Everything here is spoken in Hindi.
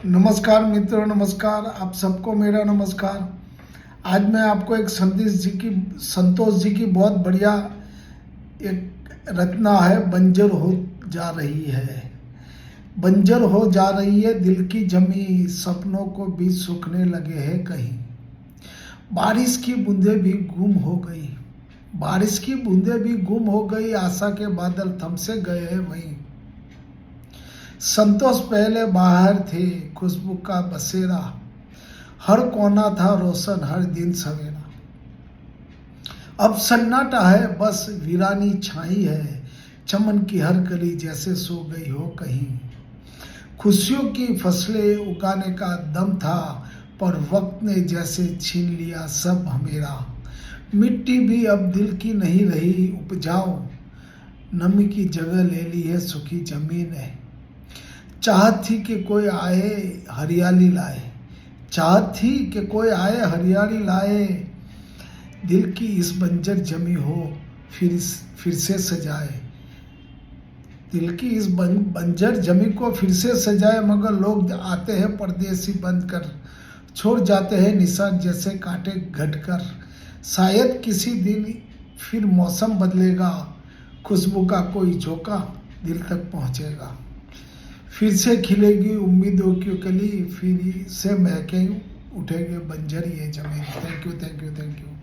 नमस्कार मित्रों, नमस्कार। आप सबको मेरा नमस्कार। आज मैं आपको एक संतोष जी की बहुत बढ़िया एक रचना है। बंजर हो जा रही है, बंजर हो जा रही है दिल की जमी, सपनों को भी सूखने लगे हैं कहीं। बारिश की बूंदें भी गुम हो गई, बारिश की बूंदें भी गुम हो गई, आशा के बादल थम से गए हैं वहीं। संतोष पहले बाहर थे, खुशबू का बसेरा, हर कोना था रोशन, हर दिन सवेरा। अब सन्नाटा है, बस वीरानी छाई है, चमन की हर कली जैसे सो गई हो कहीं। खुशियों की फसलें उगाने का दम था, पर वक्त ने जैसे छीन लिया सब हमेरा। मिट्टी भी अब दिल की नहीं रही उपजाऊ, नमी की जगह ले ली है सूखी जमीन है। चाहत थी कि कोई आए हरियाली लाए, चाहत थी कि कोई आए हरियाली लाए, दिल की इस बंजर जमी हो फिर से सजाए। दिल की इस बंजर जमी को फिर से सजाए, मगर लोग आते हैं परदेसी बंद कर, छोड़ जाते हैं निशान जैसे कांटे घटकर। शायद किसी दिन फिर मौसम बदलेगा, खुशबू का कोई झोंका दिल तक पहुंचेगा। फिर से खिलेगी उम्मीदों की कली, फिर से महके उठेंगे बंजर ये जमीन। Thank you, thank you, thank you.